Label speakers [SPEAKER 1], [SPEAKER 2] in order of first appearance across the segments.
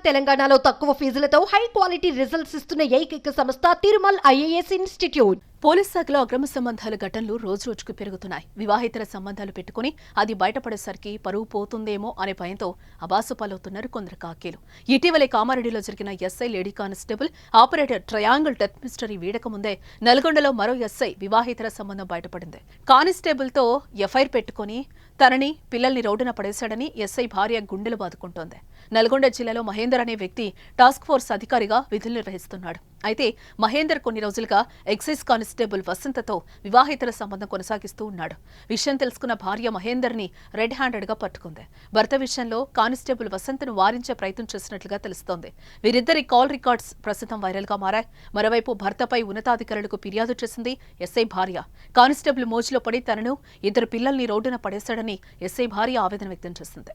[SPEAKER 1] తెలంగాణలో తక్కువ ఫీజులతో high quality results ఇస్తున్న ఏకైక సంస్థ తిరుమల్ ఐఏఎస్ ఇన్స్టిట్యూట్. పోలీస్ శాఖలో అక్రమ సంబంధాల ఘటనలు రోజురోజుకు పెరుగుతున్నాయి. వివాహితర సంబంధాలు పెట్టుకుని అది బయటపడేసరికి పరువు పోతుందేమో అనే భయంతో అబాసుపాలవుతున్నారు కొందరు కాకీలు. ఇటీవలే కామారెడ్డిలో జరిగిన SI lady constable operator triangle death mystery వీడక ముందే నల్గొండలో మరో ఎస్ఐ వివాహితర సంబంధం బయటపడింది. కానిస్టేబుల్తో ఎఫ్ఐఆర్ పెట్టుకుని తనని పిల్లల్ని రోడ్డున పడేశాడని ఎస్ఐ భార్య గుండెలు బాదుకుంటోంది. నల్గొండ జిల్లాలో మహేందర్ అనే వ్యక్తి టాస్క్ ఫోర్స్ అధికారిగా విధులు నిర్వహిస్తున్నాడు. అయితే మహేందర్ కొన్ని రోజులుగా ఎక్సైజ్ కానిస్టేబుల్ వసంతతో వివాహితర సంబంధం కొనసాగిస్తూ ఉన్నాడు. విషయం తెలుసుకున్న భార్య మహేందర్ని రెడ్ హ్యాండెడ్ గా పట్టుకుంది. భర్త విషయంలో కానిస్టేబుల్ వసంతను వారించే ప్రయత్నం చేసినట్లుగా తెలుస్తోంది. వీరిద్దరి కాల్ రికార్డ్స్ ప్రస్తుతం వైరల్ గా మారాయి. మరోవైపు భర్తపై ఉన్నతాధికారులకు ఫిర్యాదు చేసింది ఎస్ఐ భార్య. కానిస్టేబుల్ మోజులో పడి తనను ఇద్దరు పిల్లల్ని రోడ్డున పడేశాడని ఎస్ఐ భార్య ఆవేదన వ్యక్తం చేసింది.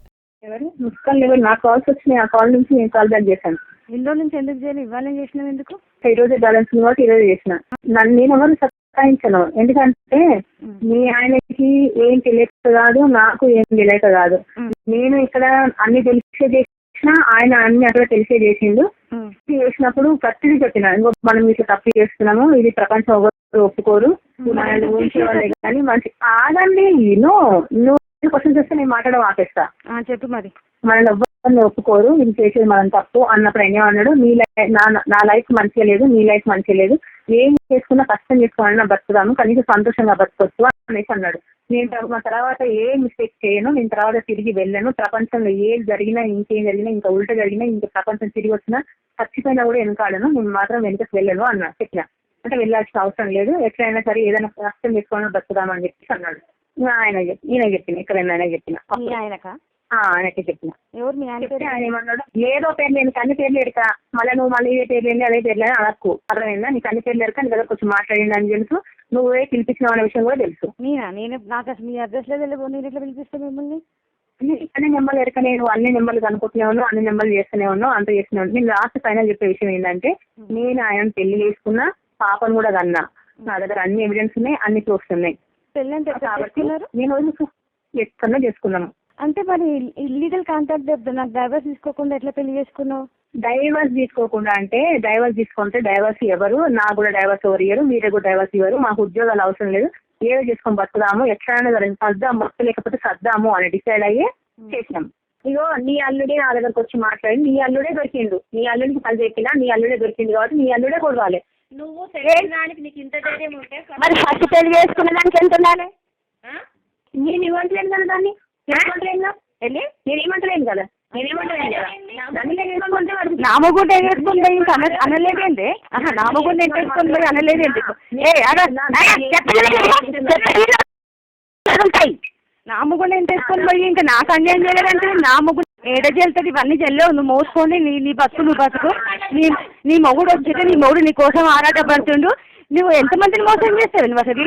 [SPEAKER 2] నా కాల్స్ వచ్చినాయి. ఆ కాల్ నుంచి నేను కాల్ బ్యాక్ చేశాను.
[SPEAKER 3] ఇంట్లో నుంచి ఎందుకు చేయాలి? ఇవాళ చేసినావు ఎందుకు?
[SPEAKER 2] ఈ రోజు బ్యాలెన్స్ కాబట్టి ఈ రోజు చేసిన. నేను ఎవరు సత్తాయించను. ఎందుకంటే మీ ఆయనకి ఏం తెలియక కాదు, నాకు ఏం తెలియక కాదు. నేను ఇక్కడ అన్ని తెలిసే చేసిన, ఆయన అన్ని అక్కడ తెలిసే చేసిండు. చేసినప్పుడు ప్రతిదీ చెప్పిన, ఇంకో మనం ఇట్లా తప్పు చేస్తున్నాము, ఇది ప్రపంచం ఎవరు ఒప్పుకోరు, మనల్ని ఊహించేవాళ్ళే కానీ మంచి ఆగండి. నువ్వు క్వశ్చన్ చేస్తే నేను మాట్లాడడం ఆపేస్తా.
[SPEAKER 3] చెప్పు మరి.
[SPEAKER 2] మనల్ని ఎవ్వరిని ఒప్పుకోరు, ఇది చేసేది మనం తప్పు అన్నప్పుడు ఆయన అన్నాడు, నా లైఫ్ మంచిగా లేదు, నీ లైఫ్ మంచిగా లేదు, ఏం చేసుకున్నా కష్టం చేసుకోవాలన్నా బతుకుదాము, కనీసం సంతోషంగా బతకొచ్చు అనేసి అన్నాడు. నేను తర్వాత ఏ మిస్టేక్ చేయను, నేను తర్వాత తిరిగి వెళ్ళను, ప్రపంచంలో ఏది జరిగినా, ఇంకేం జరిగినా, ఇంకా ఉల్టా జరిగినా, ఇంకా ప్రపంచం తిరిగి వచ్చినా, చచ్చిపోయినా కూడా వెనకాడను, నేను మాత్రం వెనుకకు వెళ్ళను అన్నా చెప్పిన. అంటే వెళ్ళాల్సిన అవసరం లేదు, ఎట్లయినా సరే ఏదైనా కష్టం చేసుకోవాలని బతుకుదామని చెప్పేసి అన్నాడు. ఈయన చెప్పిన, ఇక్కడ ఆయన చెప్పిన, ఆయనకి చెప్పిన. ఆయన ఏమన్నాడు, ఏదో పేర్లు నేను అన్ని పేర్లు ఎడక, మళ్ళీ ఇదే పేర్లు ఏంటి అదే పేర్లు అని అనకు, అర్థమైందా? నీకు అన్ని పేర్లు ఎడక, నీ దగ్గర కొంచెం మాట్లాడింది అని తెలుసు, నువ్వే పిలిపించినావు అనే విషయం కూడా తెలుసు.
[SPEAKER 3] నేను నాకు అసలు మీ అడ్రస్ లేదు, నేను ఎట్లా పిలిపిస్తాను మిమ్మల్ని?
[SPEAKER 2] అన్ని నెంబర్లు ఎడక, నేను అన్ని నెంబర్లు కనుక్కుంటూనే ఉన్నాను, అన్ని నెంబర్లు చేస్తూనే ఉన్నాను, అంత చేస్తూనే ఉన్నాను. నేను లాస్ట్ ఫైనల్ చెప్పే విషయం ఏంటంటే, నేను ఆయన పెళ్లి చేసుకున్నా, పాపను కూడా కన్నా, నా దగ్గర అన్ని ఎవిడెన్స్ ఉన్నాయి, అన్ని ప్రూఫ్స్ ఉన్నాయి. కాబట్టి నేను ఎక్కడో చేసుకున్నాను.
[SPEAKER 3] అంటే మరి ఇల్లీగల్ కాంటాక్ట్ నాకు డైవర్స్ తీసుకోకుండా ఎట్లా పెళ్లి చేసుకున్నావు?
[SPEAKER 2] డైవర్స్ తీసుకోకుండా అంటే, డైవర్స్ తీసుకుంటే డైవర్స్ ఎవరు, నాకు కూడా డైవర్స్ ఎవరు ఇయ్యరు, మీరే కూడా డైవర్స్ ఇవ్వరు, మాకు ఉద్యోగాలు అవసరం లేదు, ఏదో చేసుకొని బతుకుదాము, ఎట్లయినా సరే సర్దాము, బతుకు లేకపోతే సర్దాము అని డిసైడ్ అయ్యి చేసినాం. ఇగో నీ అల్లుడే నా దగ్గరకు వచ్చి మాట్లాడి, నీ అల్లుడే దొరికిండు, నీ అల్లుడికి పని చెప్పినా, నీ అల్లుడే దొరికింది కాబట్టి నీ అల్లుడే కొడవాలి.
[SPEAKER 4] నువ్వు తెలియడానికి నీకు ఇంత ధైర్యం ఉంటే
[SPEAKER 2] మరి ఫస్ట్ పెళ్లి చేసుకునే దానికి ఎంత ఉండాలి? నేను ఇవ్వట్లేదు కదా దాన్ని, నేను ఏమంటలేను కదా,
[SPEAKER 3] నామగుండ ఎగేసుకుని పోయి ఇంకా అనలేదేంటి? నామగుండ ఎగేసుకుని పోయి అనలేదేంటి? నామగుండ ఎంత వేసుకొని పోయి ఇంకా నాకు అన్యాయం చేయలేదంటే నామగుండ ఏడ చెల్తుంది? ఇవన్నీ చెల్లవు, నువ్వు మోసుకోండి, నీ బతుకు నువ్వు బతుకు. నీ మొగుడు వచ్చితే నీ మొగుడు నీ కోసం ఆరాటపడుతుండు, నువ్వు ఎంతమందిని మోసం చేస్తావు నువ్వు అసలు?